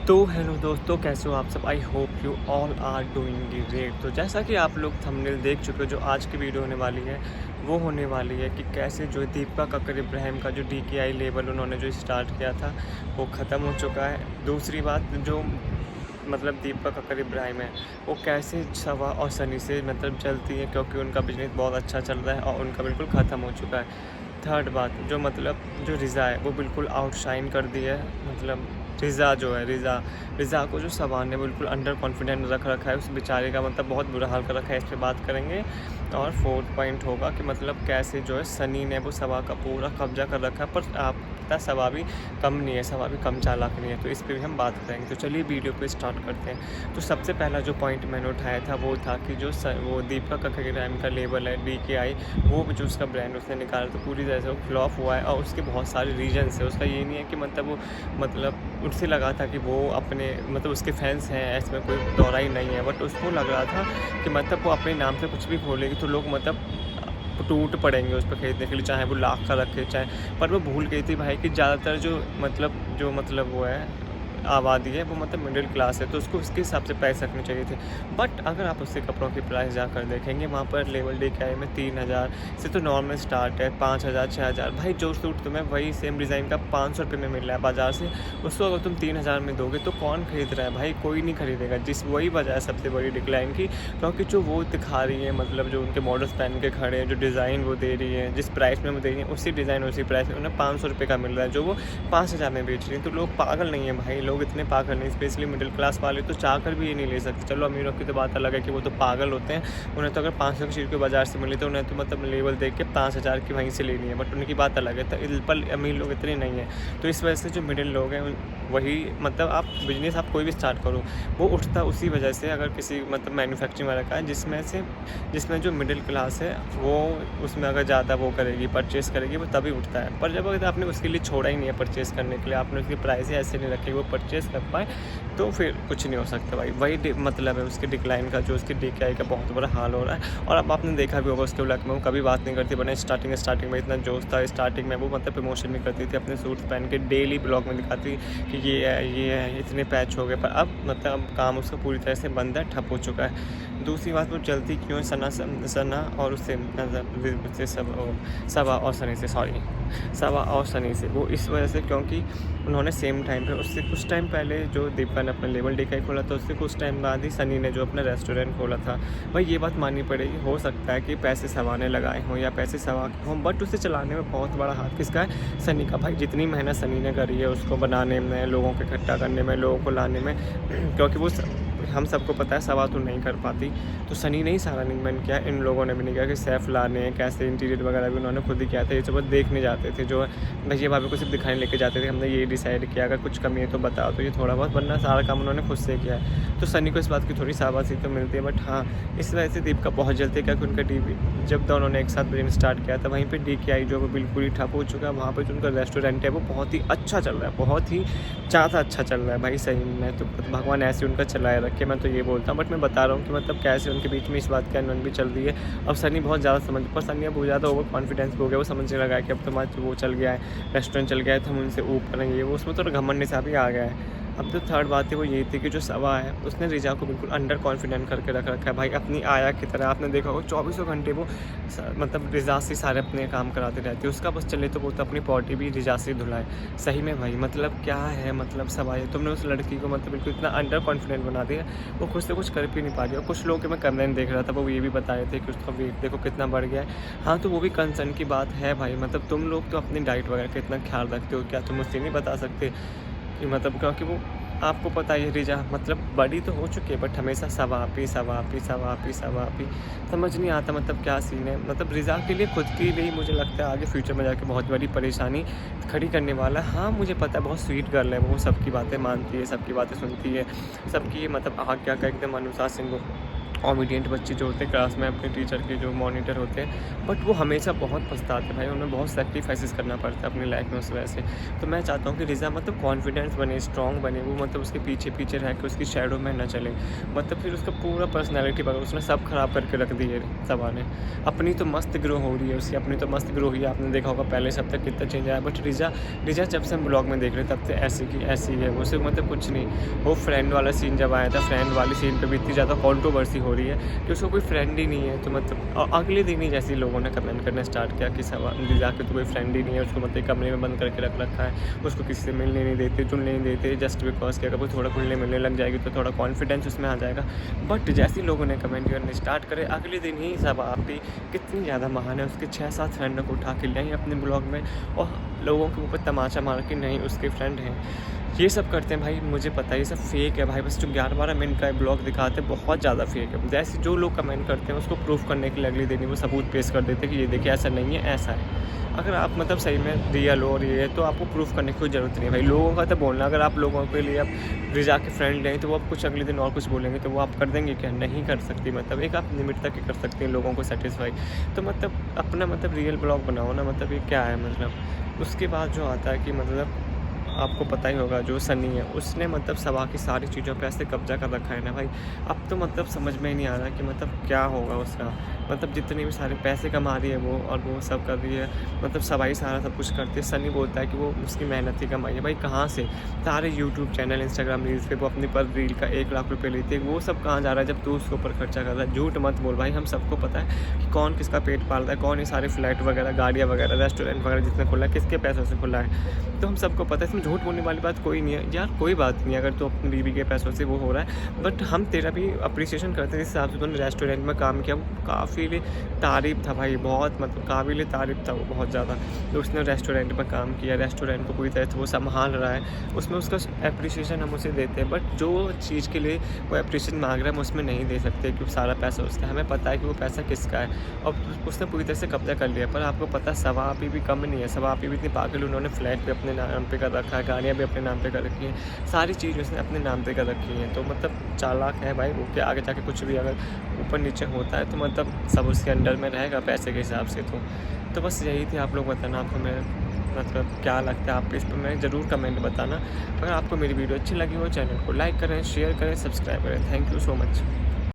तो हेलो दोस्तों, कैसे हो आप सब। I hope you all are doing great. तो जैसा कि आप लोग थंबनेल देख चुके हो, जो आज की वीडियो होने वाली है वो होने वाली है कि कैसे जो दीपिका कक्कर इब्राहिम का जो DKI लेबल उन्होंने जो स्टार्ट किया था वो ख़त्म हो चुका है। दूसरी बात, जो मतलब दीपिका कक्कर इब्राहिम है वो कैसे सवा और सनी से मतलब चलती है, क्योंकि उनका बिजनेस बहुत अच्छा चल रहा है और उनका बिल्कुल ख़त्म हो चुका है। थर्ड बात, जो मतलब जो रिज़ा है वो बिल्कुल आउटशाइन कर दी है। मतलब रिज़ा जो है, रिज़ा को जो सवान ने बिल्कुल अंडर कॉन्फिडेंट रख रखा है, उस बेचारे का मतलब बहुत बुरा हाल कर रखा है। इस पर बात करेंगे। और फोर्थ पॉइंट होगा कि मतलब कैसे जो है सनी ने वो सवा का पूरा कब्जा कर रखा है, पर आप पता सवा भी कम नहीं है, सवा भी कम चालाक नहीं है। तो इस पर भी हम बात करेंगे। तो चलिए वीडियो को स्टार्ट करते हैं। तो सबसे पहला जो पॉइंट मैंने उठाया था वो था कि जो वो दीपिका कक्कर इब्राहिम का लेबल है DKI, वो जो उसका ब्रांड उसने निकाला तो पूरी तरह से वो फ्लॉप हुआ है। और उसके बहुत सारे रीजन्स है। उसका ये नहीं है कि मतलब वो मतलब उससे लगा था कि वो अपने मतलब उसके फैंस हैं, इसमें कोई दौरा ही नहीं है। बट उसको लग रहा था कि मतलब वो अपने नाम से कुछ भी खोलेगी तो लोग मतलब टूट पड़ेंगे उस पर खरीदने के लिए, चाहे वो लाख का रखे चाहे। पर वो भूल गई थी भाई कि ज़्यादातर जो मतलब वो है आबादी है वो मतलब मिडिल क्लास है, तो उसको उसके हिसाब से प्राइस रखने चाहिए थे। बट अगर आप उससे कपड़ों की प्राइस जाकर देखेंगे, वहाँ पर लेवल DKI में 3,000 से तो नॉर्मल स्टार्ट है, 5,000 6,000। भाई जो सूट तुम्हें वही सेम डिज़ाइन का 500 रुपये में मिल रहा है बाज़ार से, उसको अगर तुम 3,000 में दोगे तो कौन खरीद रहा है भाई? कोई नहीं खरीदेगा। वही वजह है सबसे बड़ी डिक्लाइन की, क्योंकि जो वो दिखा रही है मतलब जो उनके मॉडल्स पहन के खड़े हैं, जो डिज़ाइन वो दे रही है, जिस प्राइस में वो दे रही है, उसी डिज़ाइन उसी प्राइस में उन्हें 500 रुपये का मिल रहा है, जो वो 5,000 में बेच रही है। तो लोग पागल नहीं है भाई, लोग इतने पागल नहीं, स्पेशली मिडिल क्लास वाले तो चाह कर भी ये नहीं ले सकते। चलो अमीरों की तो बात अलग है कि वो तो पागल होते हैं, उन्हें तो अगर 500 की चीज़ को बाजार से मिली तो उन्हें तो मतलब लेवल देख के 5,000 की वहीं से लेनी है, बट उनकी बात अलग है। तो पर अमीर लोग इतने नहीं हैं, तो इस वजह से जो मिडिल लोग हैं वही मतलब आप बिजनेस आप कोई भी स्टार्ट करो वो उठता उसी वजह से, अगर किसी मतलब मैन्युफैक्चरिंग वाला का है जिसमें जो मिडिल क्लास है वो उसमें अगर ज़्यादा वो करेगी, परचेस करेगी, वो तभी उठता है। पर जब अगर आपने उसके लिए छोड़ा ही नहीं है परचेस करने के लिए, आपने उसकी प्राइस ही ऐसे नहीं रखी वो परचेस कर पाए, तो फिर कुछ नहीं हो सकता भाई। वही मतलब है उसके डिक्लाइन का, जो उसके DKI का बहुत बुरा हाल हो रहा है। और अब आपने देखा भी होगा उसके ब्लॉग में वो कभी बात नहीं करती, बना स्टार्टिंग में इतना जोश था। स्टार्टिंग में वो मतलब प्रमोशन भी करती थी, अपने सूट्स पहन के डेली ब्लॉग में दिखाती कि ये है इतने पैच हो गए। पर अब मतलब काम उसका पूरी तरह से बंद है, ठप हो चुका है। दूसरी बात, वो जलती क्यों है सना और उससे सवा और सनी से, सॉरी सवा और सनी से, वो इस वजह से क्योंकि उन्होंने सेम टाइम पे, उससे कुछ टाइम पहले जो दीपिका ने अपना लेवल DKI खोला था, उससे कुछ टाइम बाद ही सनी ने जो अपना रेस्टोरेंट खोला था। भाई ये बात माननी पड़ेगी, हो सकता है कि पैसे सवा ने लगाए हों या पैसे सवा के हों, बट उसे चलाने में बहुत बड़ा हाथ किसका है? सनी का। भाई जितनी मेहनत सनी ने करी है उसको बनाने में, लोगों को इकट्ठा करने में, लोगों को लाने में, क्योंकि वो हम सबको पता है सवा तो नहीं कर पाती, तो सनी ने ही सारा अरेंजमेंट किया। इन लोगों ने भी नहीं किया कि सेफ लाने कैसे, इंटीरियर वगैरह भी उन्होंने खुद ही किया था। ये सब देखने जाते थे, जो भैया भाभी को सिर्फ दिखाने लेके जाते थे, हमने ये डिसाइड किया अगर कुछ कमी है तो बताओ, तो ये थोड़ा बहुत, वरना सारा काम उन्होंने खुद से किया है। तो सनी को इस बात की थोड़ी शाबाशी तो मिलती है। बट हाँ, इस वजह से दीपिका बहुत जलती है, क्योंकि उनका जब दोनों ने एक साथ बिजनेस स्टार्ट किया था, वहीं पर DKI जो वो बिल्कुल ही ठप हो चुका है। वहाँ पर जो उनका रेस्टोरेंट है वो बहुत ही अच्छा चल रहा है, बहुत ही ज़्यादा अच्छा चल रहा है भाई। सही में तो भगवान ऐसे उनका चलाए रखे, मैं तो ये बोलता हूँ। बट मैं बता रहा हूँ कि मतलब कैसे उनके बीच में इस बात की अनबन भी चल रही है। अब सनी बहुत ज़्यादा पर सनी अब बहुत ज़्यादा ओवर कॉन्फिडेंस हो गया, वो समझने लगा कि अब तो वो चल गया है, रेस्टोरेंट चल गया है, तो हम उनसे ऊपर हैं, ये वो उसमें तो घमंड सा भी आ गया है। अब तो थर्ड बात है वो ये थी कि जो सवा है उसने रिजा को बिल्कुल अंडर कॉन्फिडेंट करके रख रखा है भाई, अपनी आया की तरह। आपने देखा होगा 24 घंटे वो मतलब रिजा से सारे अपने काम कराते रहती है, उसका बस चले तो वो तो अपनी पॉटी भी रिजा से धुलाए। सही में भाई मतलब क्या है, मतलब सवा है तुमने उस लड़की को मतलब बिल्कुल इतना अंडर कॉन्फिडेंट बना दिया, वो खुद से कुछ कर भी नहीं पा रही। और कुछ लोग के मैं कमेंट देख रहा था, वो ये भी बता रहे थे कि उसका वेट देखो कितना बढ़ गया है। हाँ, तो वो भी कंसर्न की बात है भाई। मतलब तुम लोग तो अपनी डाइट वगैरह का इतना ख्याल रखते हो, क्या तुम मुझसे नहीं बता सकते कि मतलब, क्योंकि वो आपको पता है रिजा मतलब बड़ी तो हो चुकी है, बट हमेशा सवापी समझ नहीं आता मतलब क्या सीन है। मतलब रिजा के लिए, खुद के लिए मुझे लगता है आगे फ्यूचर में जाके बहुत बड़ी परेशानी खड़ी करने वाला है। हाँ मुझे पता है बहुत स्वीट गर्ल है वो, सबकी बातें मानती है, सबकी बातें सुनती है, सबकी मतलब आज्ञा का एकदम अनुशासन ओबीडिएंट बच्चे जो होते हैं क्लास में अपने टीचर के जो मॉनिटर होते हैं, बट वो हमेशा बहुत पछताते हैं भाई, उन्हें बहुत सैक्रिफाइसेस करना पड़ता है अपनी लाइफ में उस वजह से। तो मैं चाहता हूँ कि रिज़ा मतलब कॉन्फिडेंस बने, स्ट्रॉन्ग बने, वो मतलब उसके पीछे पीछे रह के उसकी शैडो में ना चले, मतलब फिर उसका पूरा पर्सनैलिटी बना, उसने सब खराब करके रख दी है सबा ने। अपनी तो मस्त ग्रो हो रही है उसकी, अपनी तो मस्त ग्रो हुई है, आपने देखा होगा पहले से अब तक कितना चेंज आया। बट रिज़ा जब से हम ब्लॉग में देख रहे तब से ऐसी की ऐसी है, वो सिर्फ मतलब कुछ नहीं। वो फ्रेंड वाला सीन जब आया था, फ्रेंड वाली सीन पे भी इतनी ज़्यादा कॉन्ट्रोवर्सी हो रही है कि उसको कोई फ्रेंड ही नहीं है। तो मतलब अगले दिन ही जैसे लोगों ने कमेंट करना स्टार्ट किया कि रिज़ा के तो कोई फ्रेंड ही नहीं है, उसको मतलब कमरे में बंद करके रख रखा है, उसको किसी से मिलने नहीं देते, जुलने नहीं देते, जस्ट बिकॉज कि अगर वो थोड़ा खुलने मिलने लग जाएगी तो थोड़ा कॉन्फिडेंस उसमें आ जाएगा। बट जैसे लोगों ने कमेंट करने स्टार्ट करे, अगले दिन ही सब आप भी कितनी ज़्यादा महान है, उसके 6-7 फ्रेंडों को उठा के ले अपने ब्लॉग में और लोगों के ऊपर तमाचा मार के नहीं उसके फ्रेंड हैं। ये सब करते हैं भाई, मुझे पता है ये सब फेक है भाई, बस जो 11-12 मिनट का ब्लॉग दिखाते हैं बहुत ज़्यादा फेक है। जैसे जो लोग कमेंट करते हैं उसको प्रूफ करने के लिए अगले दिन ही वो सबूत पेश कर देते हैं कि ये देखिए ऐसा नहीं है, ऐसा है। अगर आप मतलब सही में रियल हो रही है तो आपको प्रूफ करने की कोई ज़रूरत नहीं है भाई। लोगों का तो बोलना, अगर आप लोगों के लिए आप रिज़ा के फ्रेंड हैं तो वो आप कुछ अगले दिन और कुछ बोलेंगे तो वो आप कर देंगे क्या? नहीं कर सकती। मतलब एक आप लिमिट तक ही कर सकते हैं लोगों को सेटिस्फाई। तो मतलब अपना मतलब रियल ब्लॉग बनाओ ना, मतलब ये क्या है मतलब। उसके बाद जो आता है कि मतलब आपको पता ही होगा जो सनी है उसने मतलब सबा की सारी चीज़ों पे ऐसे कब्जा कर रखा है ना भाई। अब तो मतलब समझ में ही नहीं आ रहा कि मतलब क्या होगा उसका। मतलब जितने भी सारे पैसे कमा रही है वो और वो सब कर रही है, मतलब सबा ही सारा सब कुछ करती है। सनी बोलता है कि वो उसकी मेहनत ही कमाई है भाई, कहाँ से? सारे यूट्यूब चैनल, इंस्टाग्राम रील्स पे वो अपनी पर रील का 1 लाख रुपये लेती है, वो सब कहाँ जा रहा है जब तू उसके ऊपर खर्चा कर रहा है? झूठ मत बोल भाई, हम सबको पता है कि कौन किसका पेट पाल रहा है, कौन ये सारे फ्लैट वगैरह, गाड़ियाँ वगैरह, रेस्टोरेंट वगैरह जितने खुला है किसके पैसों से खुला है। तो हम सबको पता है, इसमें झूठ बोलने वाली बात कोई नहीं है यार। कोई बात नहीं अगर तो अपनी बीवी के पैसों से वो हो रहा है, बट हम तेरा भी अप्रिसिएशन करते हैं जिस हिसाब से तूने रेस्टोरेंट में काम किया, वो काफ़ी तारीफ़ था भाई, बहुत मतलब काबिल तारीफ़ था वो बहुत ज़्यादा। तो उसने रेस्टोरेंट में काम किया, रेस्टोरेंट को पूरी तरह से वो संभाल रहा है, उसमें उसका एप्रिसिएशन हम उसे देते हैं। बट जो चीज़ के लिए वो एप्रिसिएशन मांग रहा है हम उसमें नहीं दे सकते क्योंकि सारा पैसा उसका है। हमें पता है कि वो पैसा किसका है और उसने पूरी तरह से कब्जा कर लिया। पर आपको पता है सवा आप भी कम नहीं है, सवा आप भी इतनी पागल, उन्होंने फ्लैट पे अपने नाम पे कर रखा है, गाड़ियाँ भी अपने नाम पे कर रखी हैं, सारी चीज़ उसने अपने नाम पे कर रखी हैं। तो मतलब चालाक है भाई वो, कि आगे जाके कुछ भी अगर ऊपर नीचे होता है तो मतलब सब उसके अंडर में रहेगा पैसे के हिसाब से। तो बस यही थी, आप लोग बताना आपको मैं मतलब क्या लगता है, आप इस पर मैं ज़रूर कमेंट बताना। अगर आपको मेरी वीडियो अच्छी लगी हो चैनल को लाइक करें, शेयर करें, सब्सक्राइब करें। Thank you so much.